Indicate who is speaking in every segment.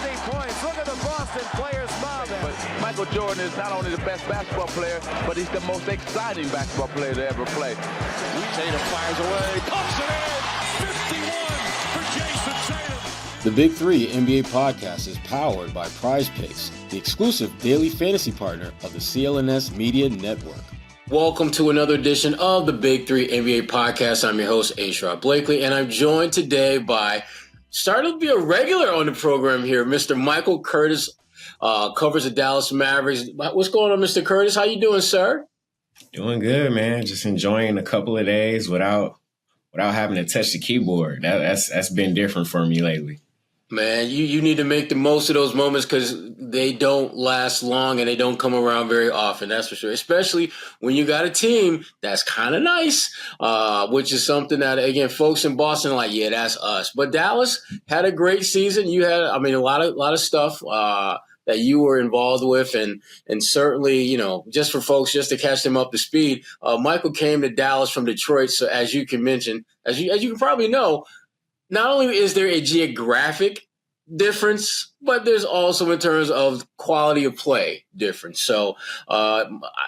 Speaker 1: many points. Look at the Boston players mobbing.
Speaker 2: But Michael Jordan is not only the best basketball player, but he's the most exciting basketball player to ever play.
Speaker 1: Tatum fires away. Pumps it in. 51 for Jason Tatum.
Speaker 3: The Big Three NBA podcast is powered by Prize Picks, the exclusive daily fantasy partner of the CLNS Media Network.
Speaker 4: Welcome to another edition of the Big Three NBA podcast. I'm your host, Sherrod Blakely, and I'm joined today by starting to be a regular on the program here, Mr. Michael Curtis, covers the Dallas Mavericks. What's going on, Mr. Curtis? How you doing, sir?
Speaker 5: Doing good, man. Just enjoying a couple of days without having to touch the keyboard. That's been different for me lately.
Speaker 4: Man, you need to make the most of those moments because they don't last long and they don't come around very often. That's for sure. Especially when you got a team that's kind of nice, which is something that, again, folks in Boston are like, yeah, that's us. But Dallas had a great season. You had, a lot of stuff that you were involved with, and certainly, just for folks, just to catch them up to speed, Michael came to Dallas from Detroit. So as you can mention, as you can probably know, not only is there a geographic difference, but there's also in terms of quality of play difference. So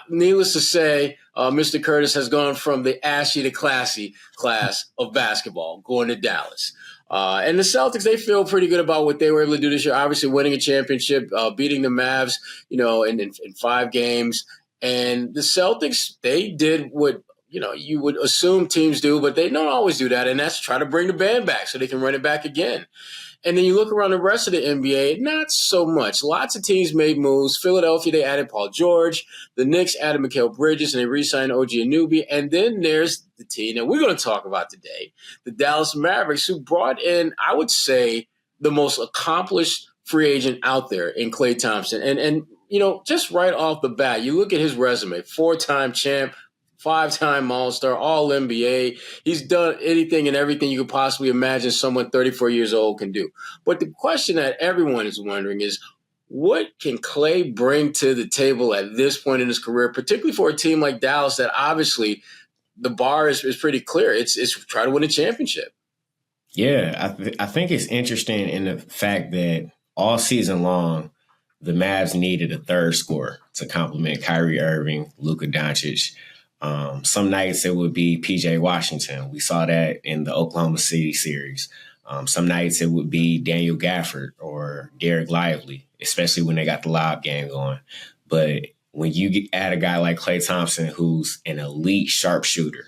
Speaker 4: needless to say, Mr. Curtis has gone from the ashy to classy class of basketball going to Dallas. And the Celtics, they feel pretty good about what they were able to do this year, obviously winning a championship, beating the Mavs, in 5 games. And the Celtics, they did what you would assume teams do, but they don't always do that, and that's try to bring the band back so they can run it back again. And then you look around the rest of the NBA, not so much. Lots of teams made moves. Philadelphia, they added Paul George. The Knicks added Mikal Bridges, and they re-signed OG Anunoby. And then there's the team that we're going to talk about today, the Dallas Mavericks, who brought in, I would say, the most accomplished free agent out there in Klay Thompson. And just right off the bat, you look at his resume, 4-time champ, 5-time All-Star, All-NBA. He's done anything and everything you could possibly imagine someone 34 years old can do. But the question that everyone is wondering is, what can Klay bring to the table at this point in his career, particularly for a team like Dallas that obviously the bar is pretty clear. It's try to win a championship.
Speaker 5: Yeah, I think it's interesting in the fact that all season long, the Mavs needed a third scorer to complement Kyrie Irving, Luka Doncic. Some nights it would be PJ Washington. We saw that in the Oklahoma City series. Some nights it would be Daniel Gafford or Derek Lively, especially when they got the lob game going. But when you add a guy like Klay Thompson, who's an elite sharpshooter,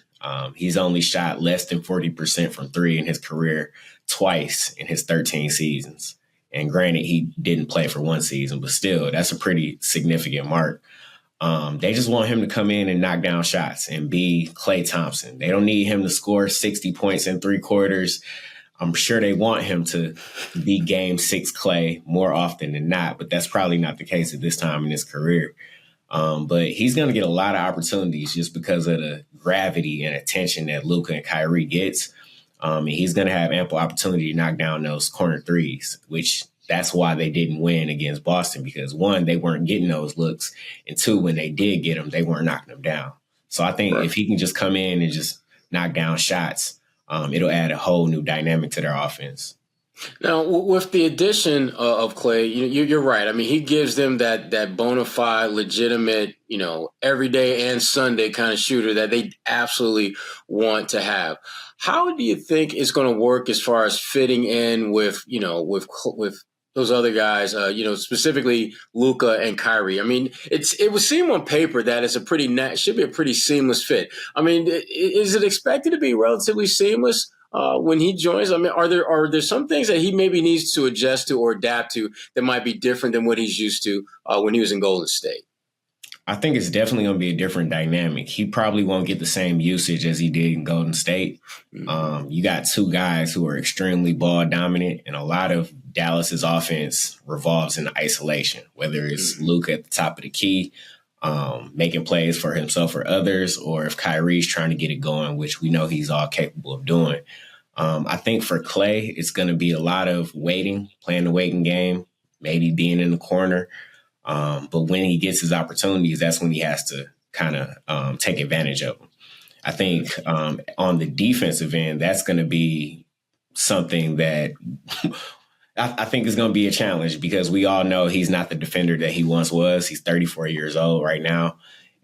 Speaker 5: he's only shot less than 40% from 3 in his career twice in his 13 seasons. And granted, he didn't play for 1 season, but still, that's a pretty significant mark. They just want him to come in and knock down shots and be Klay Thompson. They don't need him to score 60 points in 3 quarters. I'm sure they want him to be Game 6 Klay more often than not, but that's probably not the case at this time in his career. But he's going to get a lot of opportunities just because of the gravity and attention that Luka and Kyrie gets. And he's going to have ample opportunity to knock down those corner threes, which that's why they didn't win against Boston, because 1, they weren't getting those looks, and 2, when they did get them, they weren't knocking them down. So I think if he can just come in and just knock down shots, it'll add a whole new dynamic to their offense.
Speaker 4: Now, with the addition of Klay, you're right. I mean, he gives them that bona fide, legitimate, everyday and Sunday kind of shooter that they absolutely want to have. How do you think it's going to work as far as fitting in with those other guys, specifically Luca and Kyrie? I mean, it would seem on paper that it's should be a pretty seamless fit. I mean, is it expected to be relatively seamless when he joins? I mean, are there some things that he maybe needs to adjust to or adapt to that might be different than what he's used to when he was in Golden State?
Speaker 5: I think it's definitely going to be a different dynamic. He probably won't get the same usage as he did in Golden State. You got 2 guys who are extremely ball dominant, and a lot of Dallas's offense revolves in isolation, whether it's Luka at the top of the key, making plays for himself or others, or if Kyrie's trying to get it going, which we know he's all capable of doing. I think for Klay, it's going to be a lot of waiting, playing the waiting game, maybe being in the corner. But when he gets his opportunities, that's when he has to kind of take advantage of them. I think on the defensive end, that's going to be something that I think it's going to be a challenge because we all know he's not the defender that he once was. He's 34 years old right now.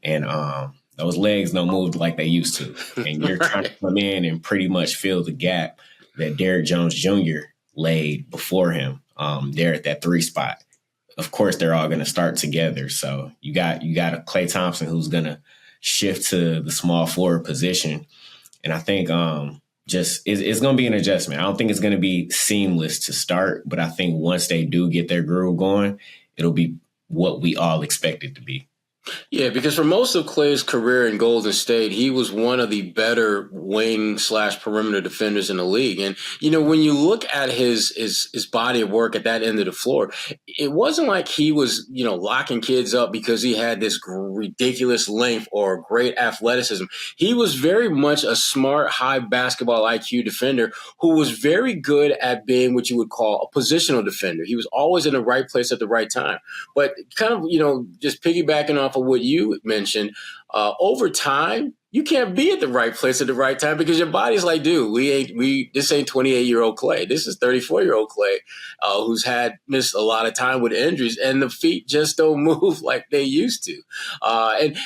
Speaker 5: And those legs don't move like they used to. And you're trying to come in and pretty much fill the gap that Derrick Jones Jr. laid before him there at that 3 spot. Of course, they're all going to start together. So you got a Klay Thompson who's going to shift to the small forward position. And I think it's going to be an adjustment. I don't think it's going to be seamless to start, but I think once they do get their groove going, it'll be what we all expect it to be.
Speaker 4: Yeah, because for most of Klay's career in Golden State, he was one of the better wing/perimeter defenders in the league. And, when you look at his body of work at that end of the floor, it wasn't like he was, locking kids up because he had this ridiculous length or great athleticism. He was very much a smart, high basketball IQ defender who was very good at being what you would call a positional defender. He was always in the right place at the right time. But kind of, just piggybacking off of what you mentioned, over time, you can't be at the right place at the right time because your body's like, dude, this ain't 28-year-old Klay. This is 34-year-old Klay, who's missed a lot of time with injuries, and the feet just don't move like they used to. And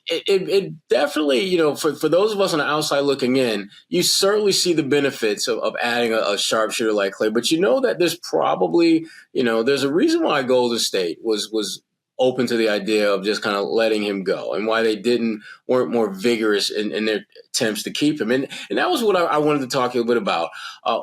Speaker 4: it definitely, for those of us on the outside looking in, you certainly see the benefits of adding a sharpshooter like Klay. But that there's probably, there's a reason why Golden State was open to the idea of just kind of letting him go and why they weren't more vigorous in their attempts to keep him. And that was what I wanted to talk a little bit about.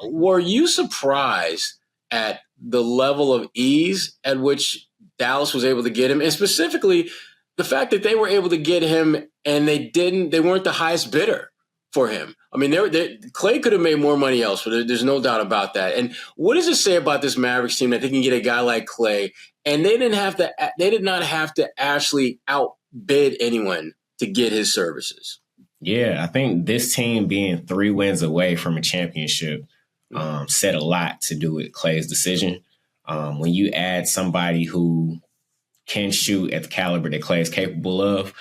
Speaker 4: Were you surprised at the level of ease at which Dallas was able to get him? And specifically, the fact that they were able to get him and they weren't the highest bidder for him. I mean, Klay could have made more money elsewhere. There's no doubt about that. And what does it say about this Mavericks team that they can get a guy like Klay and they did not have to actually outbid anyone to get his services?
Speaker 5: Yeah, I think this team being 3 wins away from a championship said a lot to do with Klay's decision. When you add somebody who can shoot at the caliber that Klay is capable of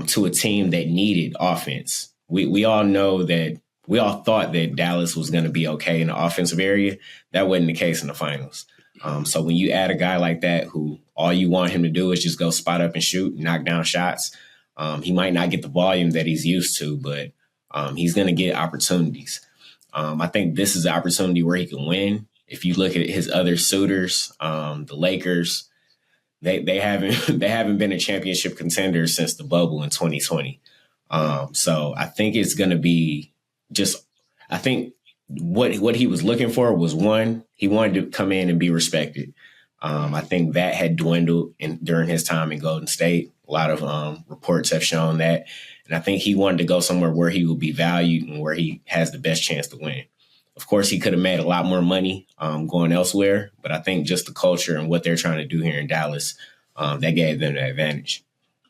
Speaker 5: to a team that needed offense. We all know that we all thought that Dallas was going to be okay in the offensive area. That wasn't the case in the finals. So when you add a guy like that who all you want him to do is just go spot up and shoot, knock down shots, he might not get the volume that he's used to, but he's going to get opportunities. I think this is an opportunity where he can win. If you look at his other suitors, the Lakers, they haven't been a championship contender since the bubble in 2020. So I think it's going to be I think what he was looking for was one, he wanted to come in and be respected. I think that had dwindled during his time in Golden State. A lot of reports have shown that. And I think he wanted to go somewhere where he will be valued and where he has the best chance to win. Of course, he could have made a lot more money going elsewhere, but I think just the culture and what they're trying to do here in Dallas, that gave them the advantage.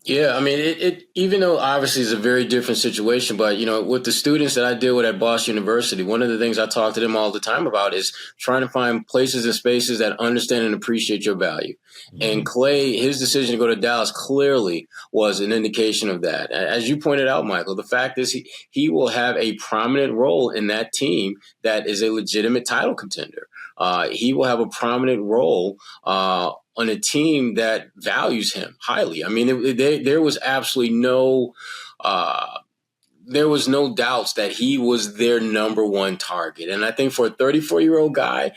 Speaker 4: Yeah, I mean, it even though obviously it's a very different situation, but, with the students that I deal with at Boston University, one of the things I talk to them all the time about is trying to find places and spaces that understand and appreciate your value. Mm-hmm. And Klay, his decision to go to Dallas clearly was an indication of that. As you pointed out, Michael, the fact is he will have a prominent role in that team that is a legitimate title contender. He will have a prominent role on a team that values him highly. I mean, there was absolutely no doubts that he was their number one target. And I think for a 34-year-old guy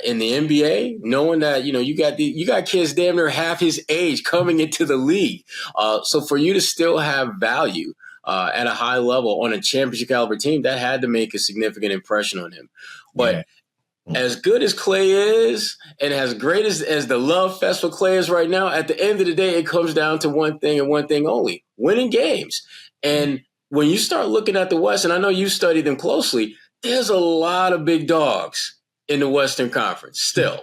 Speaker 4: in the NBA, knowing that, you got kids damn near half his age coming into the league. So for you to still have value at a high level on a championship caliber team, that had to make a significant impression on him. But as good as Klay is, and as great as the love fest for Klay is right now, at the end of the day, it comes down to one thing and one thing only: winning games. And when you start looking at the West, and I know you study them closely, there's a lot of big dogs in the Western Conference still.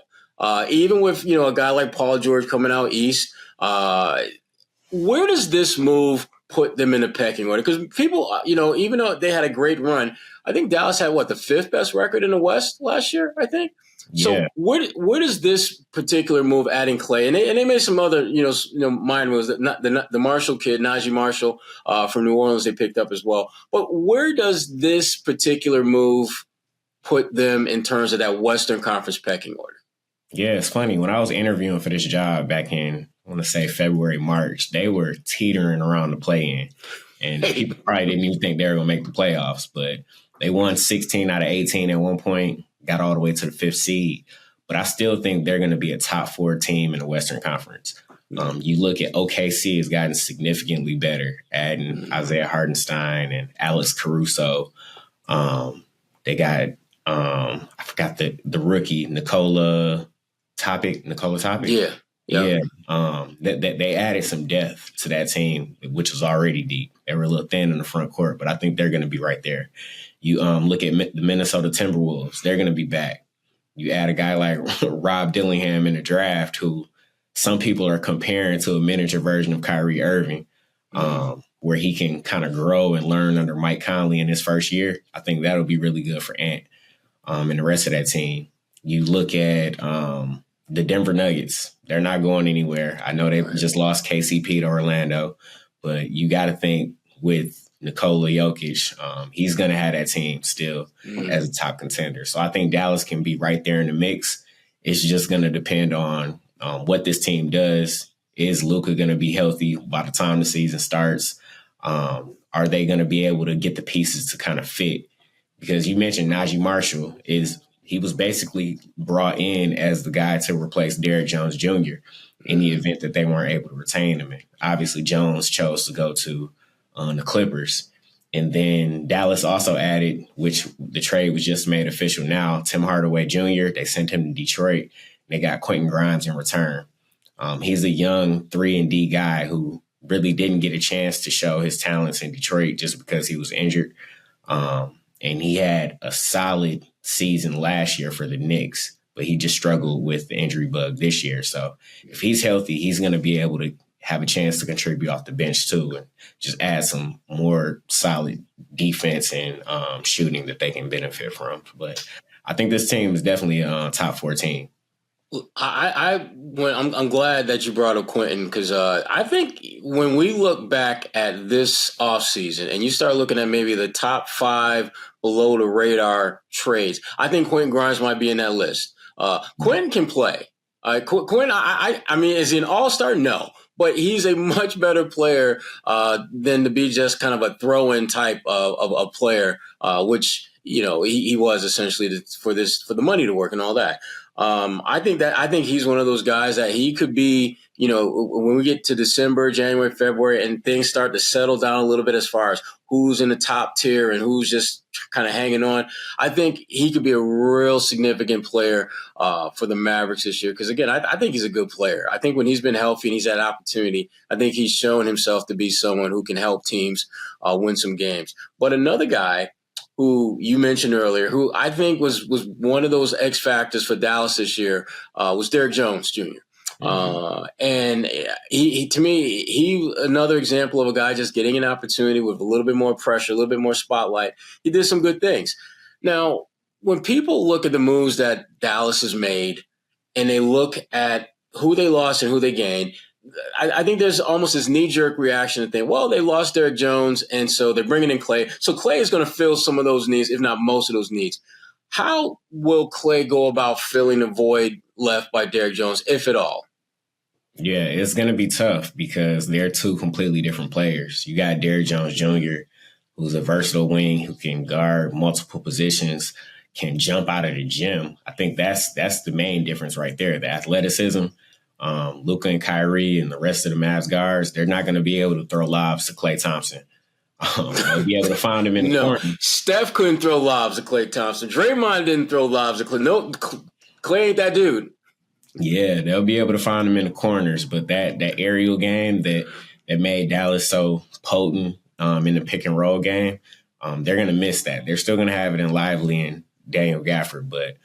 Speaker 4: Even with, a guy like Paul George coming out East, where does this move put them in the pecking order? Because people, even though they had a great run, I think Dallas had the 5th best record in the West last year, I think. So where does this particular move adding Klay, and they made some other, minor moves, the Marshall kid, Najee Marshall from New Orleans, they picked up as well. But where does this particular move put them in terms of that Western Conference pecking order?
Speaker 5: Yeah, it's funny. When I was interviewing for this job back in, I want to say February, March, they were teetering around the play-in. And people probably didn't even think they were going to make the playoffs. But they won 16 out of 18 at one point, got all the way to the 5th seed. But I still think they're going to be a top 4 team in the Western Conference. You look at OKC has gotten significantly better, adding Isaiah Hartenstein and Alex Caruso. They got, I forgot the rookie, Nikola Topic.
Speaker 4: Yeah.
Speaker 5: Yeah. They added some depth to that team, which was already deep. They were a little thin in the front court, but I think they're going to be right there. You look at the Minnesota Timberwolves, they're going to be back. You add a guy like Rob Dillingham in the draft, who some people are comparing to a miniature version of Kyrie Irving, where he can kind of grow and learn under Mike Conley in his first year. I think that'll be really good for Ant and the rest of that team. You look at the Denver Nuggets. They're not going anywhere. I know they just lost KCP to Orlando, but you got to think with Nikola Jokic, he's going to have that team still as a top contender. So I think Dallas can be right there in the mix. It's just going to depend on what this team does. Is Luka going to be healthy by the time the season starts? Are they going to be able to get the pieces to kind of fit? Because you mentioned Najee Marshall he was basically brought in as the guy to replace Derrick Jones Jr. in the event that they weren't able to retain him. And obviously Jones chose to go to the Clippers. And then Dallas also added, which the trade was just made official now, Tim Hardaway Jr. They sent him to Detroit. They got Quentin Grimes in return. He's a young 3-and-D guy who really didn't get a chance to show his talents in Detroit just because he was injured. And he had a solid season last year for the Knicks, but he just struggled with the injury bug this year. So if he's healthy, he's going to be able to have a chance to contribute off the bench too, and just add some more solid defense and shooting that they can benefit from. But I think this team is definitely a top 4 team.
Speaker 4: I'm glad that you brought up Quentin, because I think when we look back at this offseason and you start looking at maybe the top 5 below the radar trades, I think Quentin Grimes might be in that list. Quentin can play. Quentin, I mean, is he an all-star? No. But he's a much better player than to be just kind of a throw-in type of player, which, you know, he was essentially for the money to work and all that. I think he's one of those guys that he could be, you know, when we get to December, January, February, and things start to settle down a little bit as far as who's in the top tier and who's just kind of hanging on. I think he could be a real significant player for the Mavericks this year. Because, again, I think he's a good player. I think when he's been healthy and he's had opportunity, I think he's shown himself to be someone who can help teams win some games. But another guy who you mentioned earlier, who I think was one of those X factors for Dallas this year, was Derrick Jones Jr. And he to me, he another example of a guy just getting an opportunity with a little bit more pressure, a little bit more spotlight. He did some good things. Now, when people look at the moves that Dallas has made and they look at who they lost and who they gained, I think there's almost this knee-jerk reaction to think, well, they lost Derrick Jones, and so they're bringing in Klay. So Klay is going to fill some of those needs, if not most of those needs. How will Klay go about filling the void left by Derrick Jones, if at all?
Speaker 5: Yeah, it's going to be tough because they're 2 completely different players. You got Derrick Jones Jr., who's a versatile wing who can guard multiple positions, can jump out of the gym. I think that's the main difference right there, the athleticism. Luka and Kyrie and the rest of the Mavs guards, they're not going to be able to throw lobs to Klay Thompson. They'll be able to find him in the corner.
Speaker 4: Steph couldn't throw lobs to Klay Thompson. Draymond didn't throw lobs to Klay. No, Klay ain't that dude.
Speaker 5: Yeah, they'll be able to find him in the corners, but that aerial game that made Dallas so potent in the pick and roll game, they're going to miss that. They're still going to have it in Lively and Daniel Gafford, but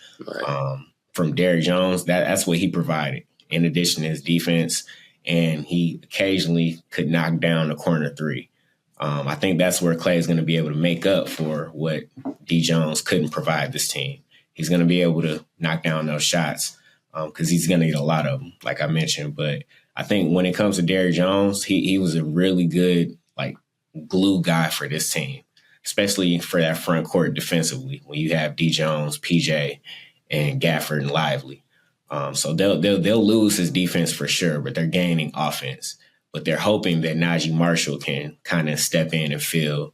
Speaker 5: from Derrick Jones, that's what he provided. In addition to his defense, and he occasionally could knock down a corner 3. I think that's where Klay is going to be able to make up for what D. Jones couldn't provide this team. He's going to be able to knock down those shots because he's going to get a lot of them, like I mentioned. But I think when it comes to Derrick Jones, he was a really good glue guy for this team. especially for that front court defensively when you have D. Jones, PJ, and Gafford and Lively. So they'll lose his defense for sure, but they're gaining offense. But they're hoping that Najee Marshall can kind of step in and fill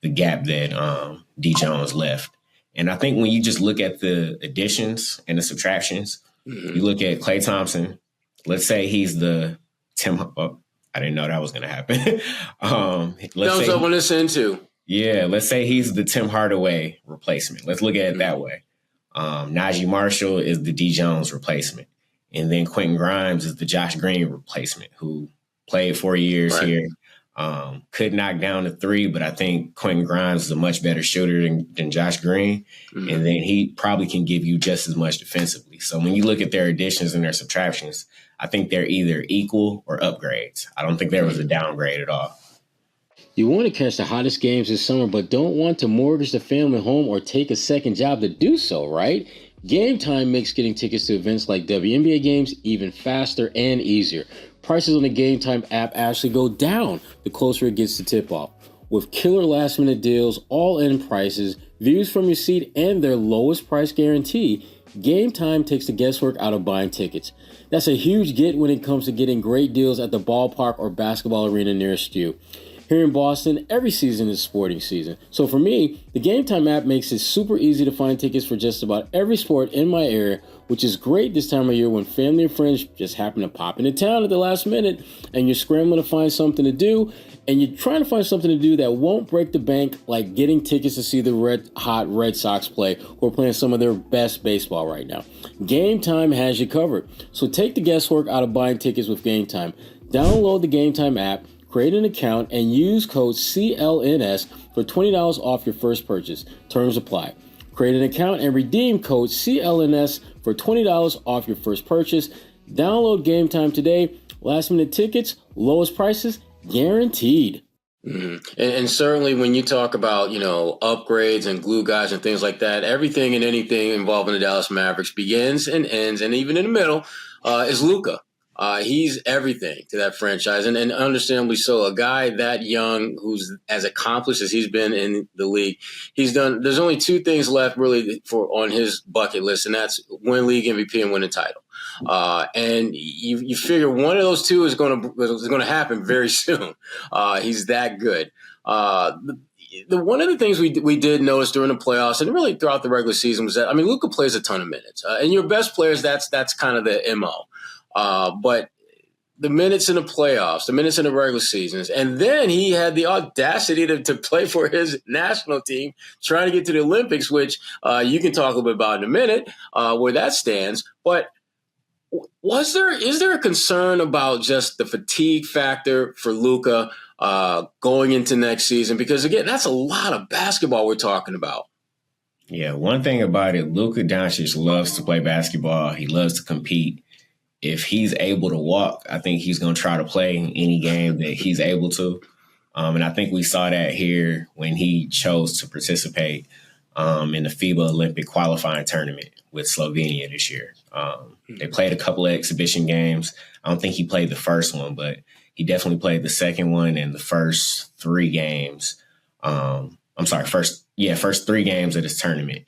Speaker 5: the gap that D. Jones left. And I think when you just look at the additions and the subtractions, you look at Klay Thompson. Let's say he's the Tim. Oh, I didn't know that was going to happen.
Speaker 4: Let's say, listen to.
Speaker 5: Yeah, let's say he's the Tim Hardaway replacement. Let's look at it that way. Najee Marshall is the D. Jones replacement. And then Quentin Grimes is the Josh Green replacement, who played 4 years here. Could knock down the three, but I think Quentin Grimes is a much better shooter than Josh Green. And then he probably can give you just as much defensively. So when you look at their additions and their subtractions, I think they're either equal or upgrades. I don't think there was a downgrade at all.
Speaker 3: You want to catch the hottest games this summer, but don't want to mortgage the family home or take a second job to do so, right? Game Time makes getting tickets to events like WNBA games even faster and easier. Prices on the Game Time app actually go down the closer it gets to tip-off. With killer last-minute deals, all-in prices, views from your seat, and their lowest price guarantee, Game Time takes the guesswork out of buying tickets. That's a huge get when it comes to getting great deals at the ballpark or basketball arena nearest you. Here in Boston, every season is sporting season. So for me, the Game Time app makes it super easy to find tickets for just about every sport in my area, which is great this time of year when family and friends just happen to pop into town at the last minute and you're scrambling to find something to do, and you're trying to find something to do that won't break the bank, like getting tickets to see the red-hot Red Sox play, who are playing some of their best baseball right now. Game Time has you covered. So take the guesswork out of buying tickets with Game Time. Download the Game Time app, create an account, and use code CLNS for $20 off your first purchase. Terms apply. Create an account and redeem code CLNS for $20 off your first purchase. Download Game Time today. Last minute tickets, lowest prices, guaranteed.
Speaker 4: And certainly when you talk about, upgrades and glue guys and things like that, everything and anything involving the Dallas Mavericks begins and ends, and even in the middle, is Luca. He's everything to that franchise, and understandably so. A guy that young, who's as accomplished as he's been in the league, there's only two things left really on his bucket list, and that's win league MVP and win a title. And you figure one of those two is going to happen very soon. He's that good. One of the things we did notice during the playoffs and really throughout the regular season was that, Luka plays a ton of minutes, and your best players, that's kind of the MO. But the minutes in the playoffs, the minutes in the regular seasons, and then he had the audacity to play for his national team, trying to get to the Olympics, which you can talk a little bit about in a minute, where that stands. But is there a concern about just the fatigue factor for Luka going into next season? Because again, that's a lot of basketball we're talking about.
Speaker 5: Yeah, one thing about it, Luka Doncic loves to play basketball. He loves to compete. If he's able to walk, I think he's going to try to play any game that he's able to. And I think we saw that here when he chose to participate in the FIBA Olympic qualifying tournament with Slovenia this year. They played a couple of exhibition games. I don't think he played the first one, but he definitely played the second one and the first three games. First 3 games of this tournament,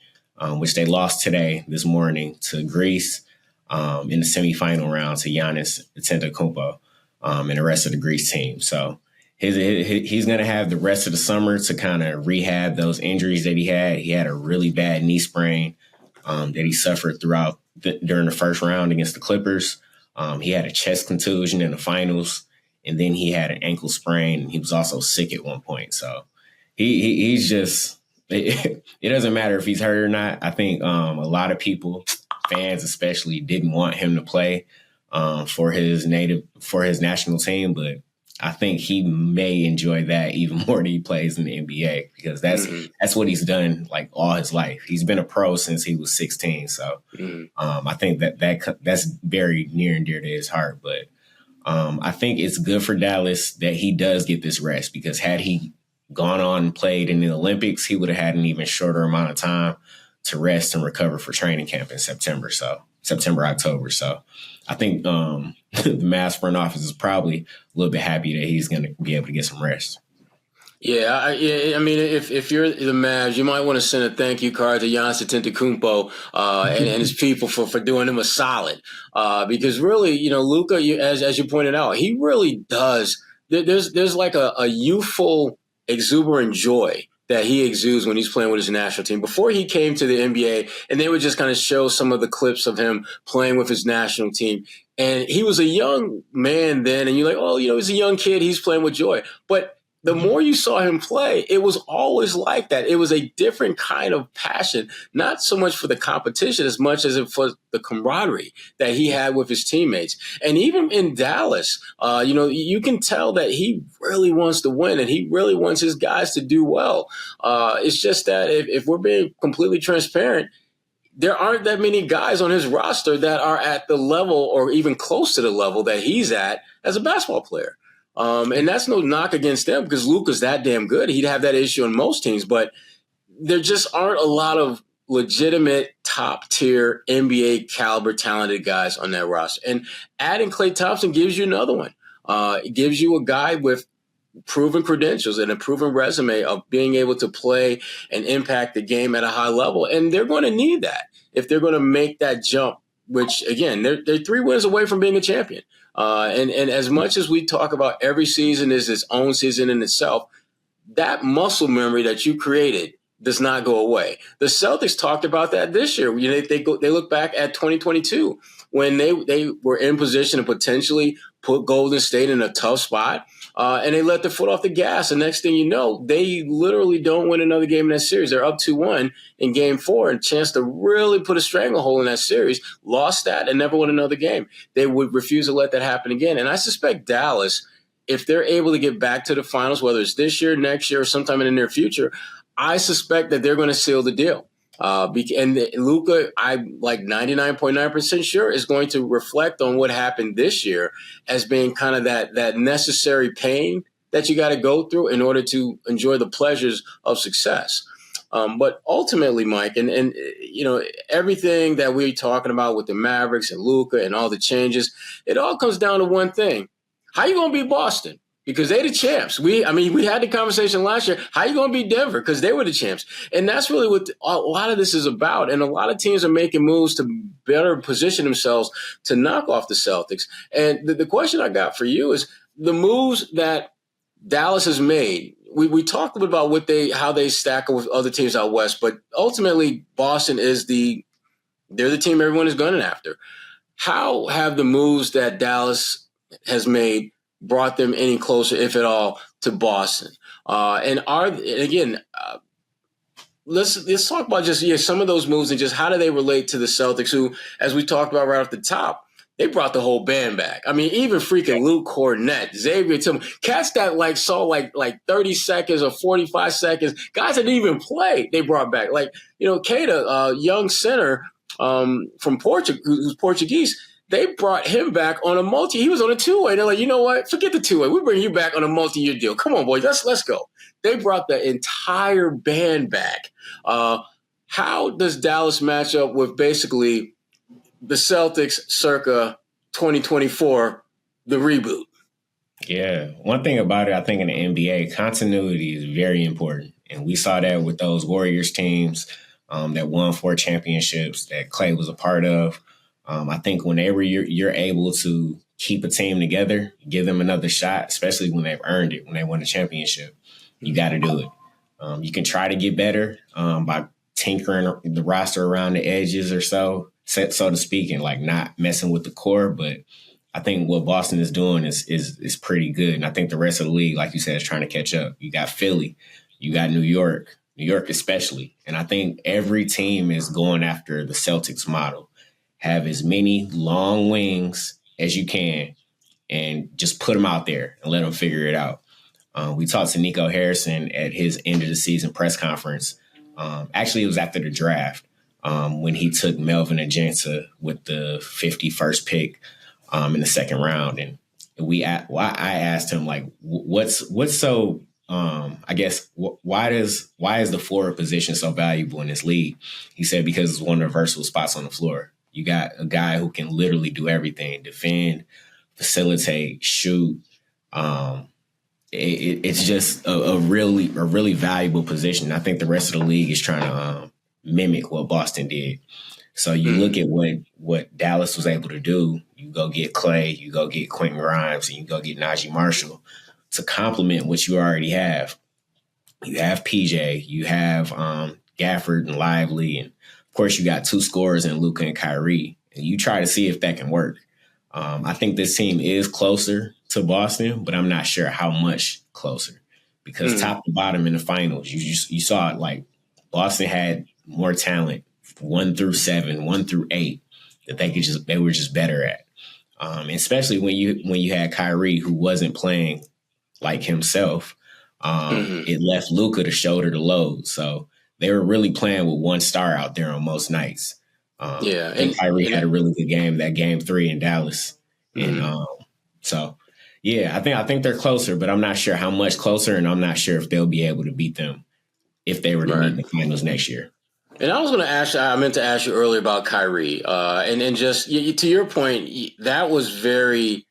Speaker 5: which they lost this morning to Greece. In the semifinal round to Giannis Antetokounmpo and the rest of the Greece team. So he's going to have the rest of the summer to kind of rehab those injuries that he had. He had a really bad knee sprain that he suffered during the first round against the Clippers. He had a chest contusion in the finals, and then he had an ankle sprain, and he was also sick at one point. So he's just it doesn't matter if he's hurt or not. I think a lot of people, fans especially, didn't want him to play for his national team, but I think he may enjoy that even more than he plays in the NBA, because that's what he's done like all his life. He's been a pro since he was 16, so I think that's very near and dear to his heart. But I think it's good for Dallas that he does get this rest, because had he gone on and played in the Olympics, he would have had an even shorter amount of time to rest and recover for training camp in September, October. So I think the Mavs front office is probably a little bit happy that he's going to be able to get some rest.
Speaker 4: I mean, if you're the Mavs, you might want to send a thank you card to Giannis Antetokounmpo and his people for doing him a solid. Because really, Luka, as you pointed out, he really does. There's like a youthful, exuberant joy that he exudes when he's playing with his national team. Before he came to the NBA, and they would just kind of show some of the clips of him playing with his national team. And he was a young man then, and you're like, oh, he's a young kid. He's playing with joy. But the more you saw him play, it was always like that. It was a different kind of passion, not so much for the competition as much as for the camaraderie that he had with his teammates. And even in Dallas, you can tell that he really wants to win and he really wants his guys to do well. It's just that if we're being completely transparent, there aren't that many guys on his roster that are at the level or even close to the level that he's at as a basketball player. And that's no knock against them because Luka's that damn good. He'd have that issue on most teams, but there just aren't a lot of legitimate top tier NBA caliber talented guys on that roster. And adding Klay Thompson gives you another one. It gives you a guy with proven credentials and a proven resume of being able to play and impact the game at a high level. And they're going to need that if they're going to make that jump, which again, they're 3 wins away from being a champion. And as much as we talk about every season is its own season in itself, that muscle memory that you created does not go away. The Celtics talked about that this year. They look back at 2022 when they were in position to potentially put Golden State in a tough spot, and they let their foot off the gas. And next thing you know, they literally don't win another game in that series. They're up 2-1 in Game 4, and chance to really put a stranglehold in that series. Lost that and never won another game. They would refuse to let that happen again. And I suspect Dallas, if they're able to get back to the finals, whether it's this year, next year, or sometime in the near future, I suspect that they're going to seal the deal. And Luka, I'm like 99.9% sure, is going to reflect on what happened this year as being kind of that necessary pain that you got to go through in order to enjoy the pleasures of success. But ultimately, Mike, and everything that we're talking about with the Mavericks and Luka and all the changes, it all comes down to one thing. How you going to beat Boston? Because they the champs. We had the conversation last year. How you going to beat Denver? Because they were the champs. And that's really what a lot of this is about. And a lot of teams are making moves to better position themselves to knock off the Celtics. And the question I got for you is the moves that Dallas has made. We talked a bit about how they stack with other teams out west, but ultimately Boston they're the team everyone is gunning after. How have the moves that Dallas has made brought them any closer, if at all, to Boston? Let's talk about just some of those moves and just how do they relate to the Celtics, who, as we talked about right off the top, they brought the whole band back. I mean, even freaking Luke Cornett, Xavier Tillman, cats that saw like 30 seconds or 45 seconds, guys that didn't even play, they brought back. Keita, young center from Portugal, who's Portuguese. They brought him back on he was on a 2-way. They're like, you know what? Forget the 2-way. We bring you back on a multi-year deal. Come on, boys. Let's go. They brought the entire band back. How does Dallas match up with basically the Celtics circa 2024, the reboot?
Speaker 5: Yeah. One thing about it, I think in the NBA, continuity is very important. And we saw that with those Warriors teams that won 4 championships that Klay was a part of. I think whenever you're able to keep a team together, give them another shot, especially when they've earned it, when they won a championship, you got to do it. You can try to get better by tinkering the roster around the edges or so to speak, and not messing with the core. But I think what Boston is doing is pretty good. And I think the rest of the league, like you said, is trying to catch up. You got Philly, you got New York especially. And I think every team is going after the Celtics model. Have as many long wings as you can and just put them out there and let them figure it out. We talked to Nico Harrison at his end of the season press conference. Actually, it was after the draft when he took Melvin Agenta with the 51st pick in the second round. And I asked him, what's so, I guess, why is the forward position so valuable in this league? He said, because it's one of the versatile spots on the floor. You got a guy who can literally do everything: defend, facilitate, shoot. it's just a really valuable position. I think the rest of the league is trying to mimic what Boston did. So you look at what Dallas was able to do. You go get Klay, you go get Quentin Grimes, and you go get Najee Marshall to complement what you already have. You have PJ, you have Gafford and Lively, and of course you got two scorers in Luka and Kyrie. And you try to see if that can work. I think this team is closer to Boston, but I'm not sure how much closer because top to bottom in the finals, you saw it, like Boston had more talent 1 through 7, 1 through 8 that they were just better at. Especially when you had Kyrie, who wasn't playing like himself. It left Luca to shoulder the load. So they were really playing with one star out there on most nights. And Kyrie had a really good game, that game 3 in Dallas. And I think they're closer, but I'm not sure how much closer, and I'm not sure if they'll be able to beat them if they were to meet in the finals next year.
Speaker 4: And I was going to ask you, I meant to ask you earlier about Kyrie. And just to your point, that was very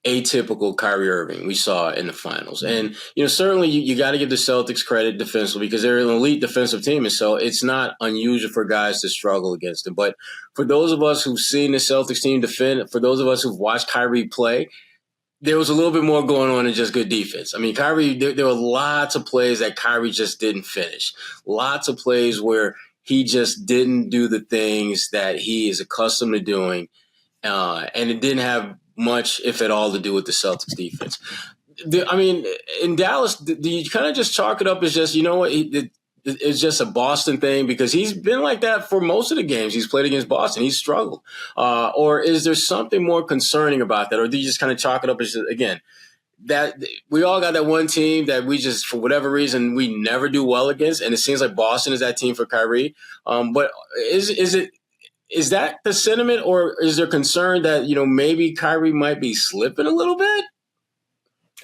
Speaker 4: atypical Kyrie Irving we saw in the finals. And, certainly you got to give the Celtics credit defensively because they're an elite defensive team. And so it's not unusual for guys to struggle against them. But for those of us who've seen the Celtics team defend, for those of us who've watched Kyrie play, there was a little bit more going on than just good defense. I mean, Kyrie, there were lots of plays that Kyrie just didn't finish. Lots of plays where he just didn't do the things that he is accustomed to doing. And it didn't have much, if at all, to do with the Celtics defense. In Dallas, do you kind of just chalk it up as just, it's just a Boston thing because he's been like that for most of the games he's played against Boston. He's struggled. Or is there something more concerning about that? Or do you just kind of chalk it up as, just, again, that we all got that one team that we just, for whatever reason, we never do well against. And it seems like Boston is that team for Kyrie. But is that the sentiment, or is there concern that, maybe Kyrie might be slipping a little bit?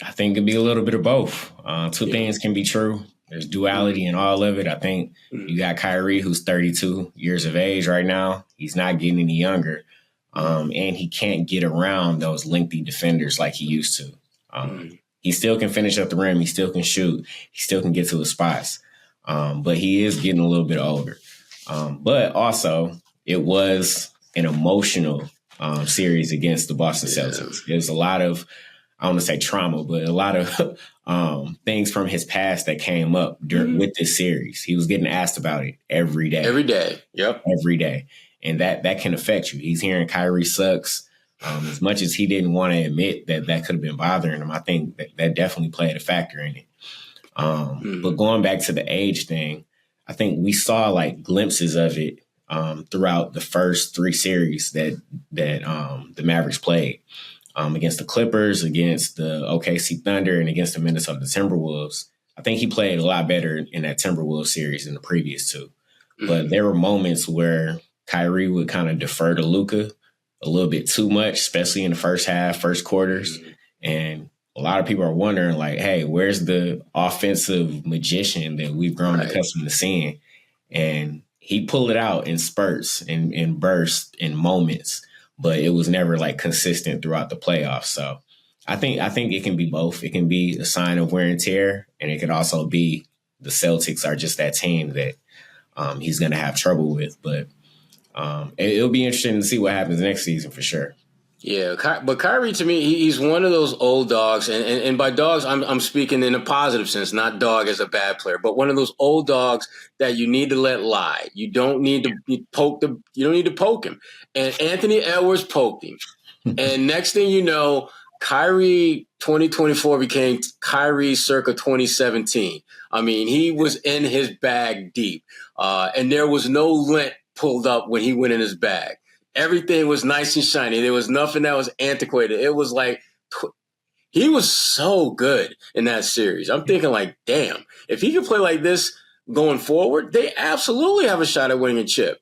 Speaker 5: I think it could be a little bit of both. Two things can be true. There's duality in all of it. I think you got Kyrie, who's 32 years of age right now. He's not getting any younger. And he can't get around those lengthy defenders like he used to. He still can finish at the rim. He still can shoot. He still can get to the spots. But he is getting a little bit older. But also, it was an emotional series against the Boston Celtics. There's a lot of, I don't want to say trauma, but a lot of things from his past that came up with this series. He was getting asked about it every day.
Speaker 4: Every day. Yep.
Speaker 5: Every day. And that can affect you. He's hearing Kyrie sucks. As much as he didn't want to admit that could have been bothering him, I think that definitely played a factor in it. But going back to the age thing, I think we saw like glimpses of it throughout the first 3 series that the Mavericks played against the Clippers, against the OKC Thunder, and against the Minnesota Timberwolves. I think he played a lot better in that Timberwolves series than the previous 2. But there were moments where Kyrie would kind of defer to Luka a little bit too much, especially in the first half, first quarters. And a lot of people are wondering, like, hey, where's the offensive magician that we've grown accustomed to seeing? And he pulled it out in spurts and bursts in moments, but it was never like consistent throughout the playoffs. So I think it can be both. It can be a sign of wear and tear, and it can also be the Celtics are just that team that he's going to have trouble with. But it'll be interesting to see what happens next season for sure.
Speaker 4: Yeah, but Kyrie, to me, he's one of those old dogs, and by dogs, I'm speaking in a positive sense, not dog as a bad player, but one of those old dogs that you need to let lie. You don't need to poke him. And Anthony Edwards poked him, and next thing you know, Kyrie 2024 became Kyrie circa 2017. I mean, he was in his bag deep, and there was no lint pulled up when he went in his bag. Everything was nice and shiny. There was nothing that was antiquated. It was like he was so good in that series. I'm thinking like, damn, if he could play like this going forward, they absolutely have a shot at winning a chip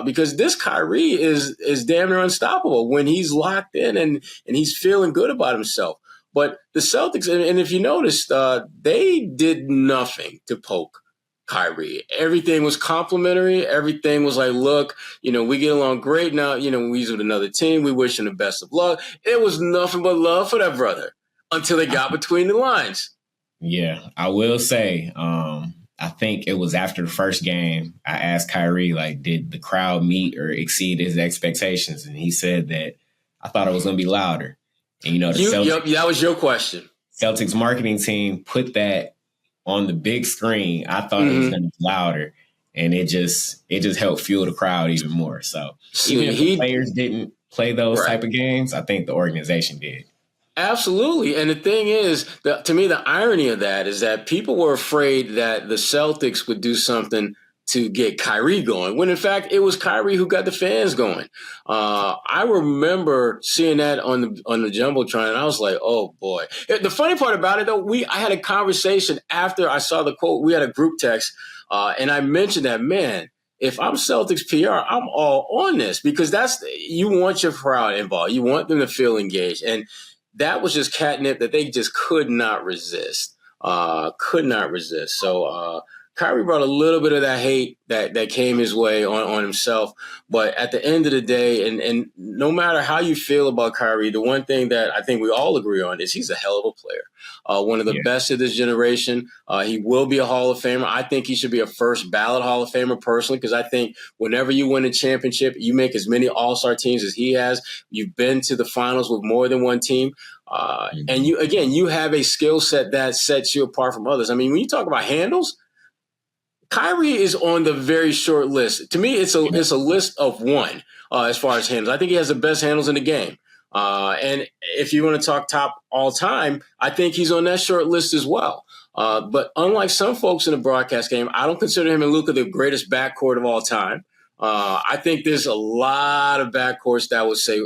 Speaker 4: because this Kyrie is damn near unstoppable when he's locked in and he's feeling good about himself. But the Celtics, and if you noticed, they did nothing to poke Kyrie. Everything was complimentary. Everything was like, look, we get along great now. He's with another team. We wish him the best of luck. It was nothing but love for that brother until they got between the lines.
Speaker 5: Yeah, I will say, I think it was after the first game, I asked Kyrie, like, did the crowd meet or exceed his expectations? And he said that I thought it was going to be louder. And, the
Speaker 4: That was your question.
Speaker 5: Celtics marketing team put that on the big screen. I thought it was going to be louder. And it just helped fuel the crowd even more. So even if the players didn't play those type of games, I think the organization did.
Speaker 4: Absolutely. And the thing is, to me, the irony of that is that people were afraid that the Celtics would do something to get Kyrie going, when in fact it was Kyrie who got the fans going. I remember seeing that on the Jumbotron, and I was like, oh boy. The funny part about it, though, I had a conversation after I saw the quote. We had a group text, and I mentioned that, man, if I'm Celtics PR, I'm all on this, because you want your crowd involved. You want them to feel engaged. And that was just catnip that they just could not resist. So Kyrie brought a little bit of that hate that came his way on himself. But at the end of the day, and no matter how you feel about Kyrie, the one thing that I think we all agree on is he's a hell of a player. One of the best of this generation. He will be a Hall of Famer. I think he should be a first ballot Hall of Famer personally, because I think whenever you win a championship, you make as many All-Star teams as he has. You've been to the finals with more than one team. And you have a skill set that sets you apart from others. I mean, when you talk about handles, Kyrie is on the very short list. To me, it's a list of one as far as handles. I think he has the best handles in the game. And if you want to talk top all time, I think he's on that short list as well. But unlike some folks in the broadcast game, I don't consider him and Luka the greatest backcourt of all time. I think there's a lot of backcourts that would say,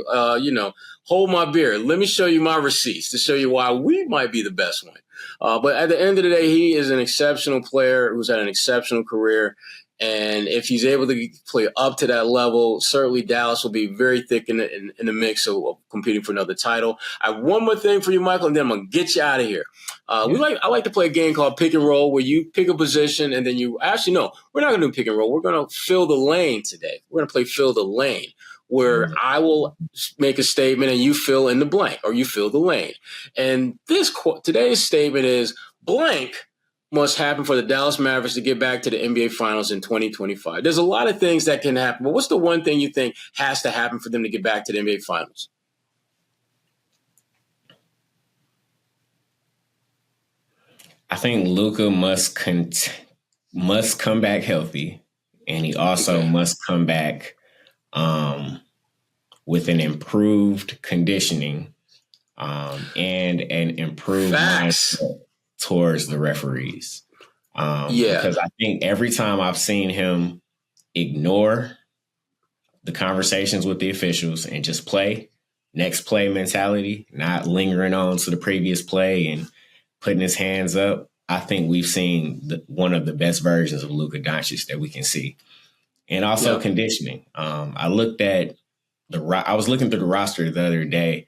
Speaker 4: hold my beer. Let me show you my receipts to show you why we might be the best one. But at the end of the day, he is an exceptional player who's had an exceptional career. And if he's able to play up to that level, certainly Dallas will be very thick in the mix of competing for another title. I have one more thing for you, Michael, and then I'm going to get you out of here. I like to play a game called Pick and Roll, where you pick a position and then we're not going to do pick and roll. We're going to fill the lane today. We're going to play fill the lane, where I will make a statement and you fill in the blank, or you fill the lane. And today's statement is blank must happen for the Dallas Mavericks to get back to the NBA Finals in 2025. There's a lot of things that can happen, but what's the one thing you think has to happen for them to get back to the NBA Finals?
Speaker 5: I think Luka must come back healthy, and he also must come back with an improved conditioning and an improved mindset towards the referees. Because I think every time I've seen him ignore the conversations with the officials and just next play mentality, not lingering on to the previous play and putting his hands up, I think we've seen one of the best versions of Luka Doncic that we can see. And also conditioning. I was looking through the roster the other day,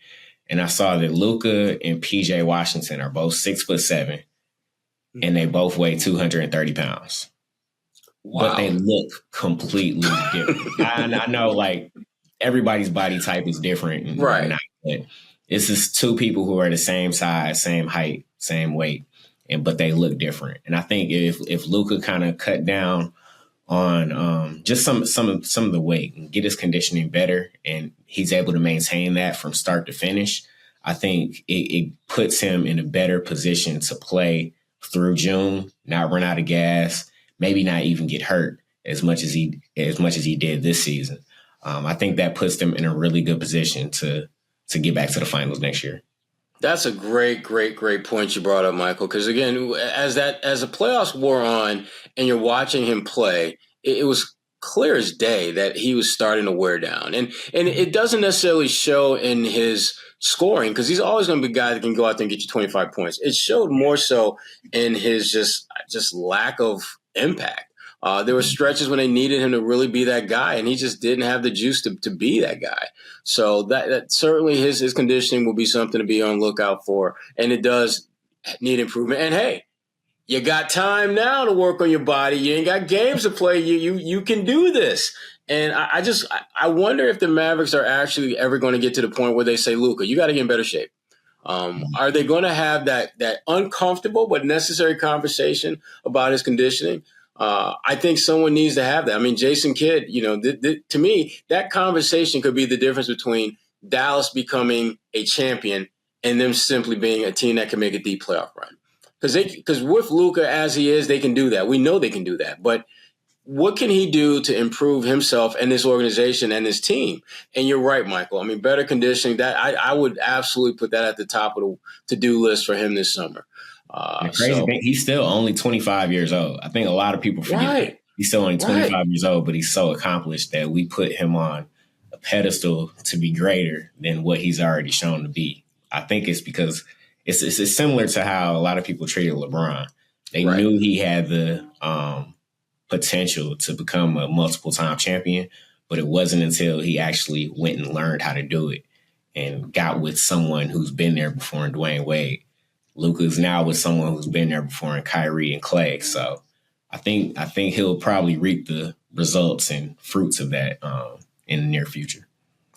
Speaker 5: and I saw that Luka and PJ Washington are both 6'7", and they both weigh 230 pounds. Wow. But they look completely different. I know, like, everybody's body type is different. And whatnot, but it's just two people who are the same size, same height, same weight, but they look different. And I think if Luka kind of cut down on just some of the weight and get his conditioning better, and he's able to maintain that from start to finish, I think it puts him in a better position to play through June, not run out of gas, maybe not even get hurt as much as he did this season. I think that puts them in a really good position to get back to the finals next year.
Speaker 4: That's a great point you brought up, Michael. Because again, as the playoffs wore on and you're watching him play, it was clear as day that he was starting to wear down, and it doesn't necessarily show in his scoring, because he's always going to be a guy that can go out there and get you 25 points. It showed more so in his just lack of impact. There were stretches when they needed him to really be that guy, and he just didn't have the juice to be that guy. So that certainly his conditioning will be something to be on lookout for, and it does need improvement. And hey, you got time now to work on your body. You ain't got games to play. You can do this. And I wonder if the Mavericks are actually ever going to get to the point where they say, Luka, you got to get in better shape. Are they going to have that uncomfortable but necessary conversation about his conditioning? I think someone needs to have that. I mean, Jason Kidd, to me, that conversation could be the difference between Dallas becoming a champion and them simply being a team that can make a deep playoff run. Because with Luka as he is, they can do that. We know they can do that. But what can he do to improve himself and this organization and this team? And you're right, Michael. I mean, better conditioning, that I would absolutely put that at the top of the to-do list for him this summer.
Speaker 5: The crazy thing, he's still only 25 years old. I think a lot of people forget that. He's still only 25 years old, but he's so accomplished that we put him on a pedestal to be greater than what he's already shown to be. I think it's because it's similar to how a lot of people treated LeBron. They knew he had the potential to become a multiple-time champion, but it wasn't until he actually went and learned how to do it and got with someone who's been there before in Dwayne Wade. Luka's now with someone who's been there before in Kyrie and Klay. So I think he'll probably reap the results and fruits of that in the near future.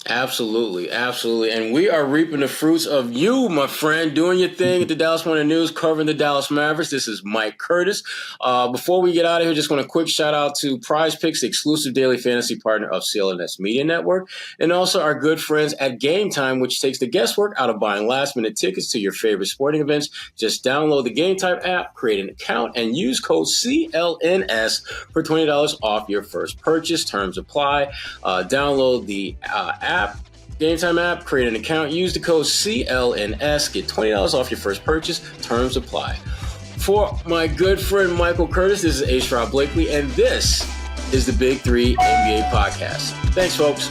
Speaker 5: Absolutely. And we are reaping the fruits of you, my friend, doing your thing at the Dallas Morning News, covering the Dallas Mavericks. This is Mike Curtis. Before we get out of here, just want a quick shout out to Prize Picks, the exclusive daily fantasy partner of CLNS Media Network, and also our good friends at Game Time, which takes the guesswork out of buying last-minute tickets to your favorite sporting events. Just download the Game Time app, create an account, and use code CLNS for $20 off your first purchase. Terms apply. Download the app. Game Time app, create an account, use the code CLNS, get $20 off your first purchase, terms apply. For my good friend Michael Curtis, this is Sherrod Blakely, and this is the Big 3 NBA Podcast. Thanks, folks.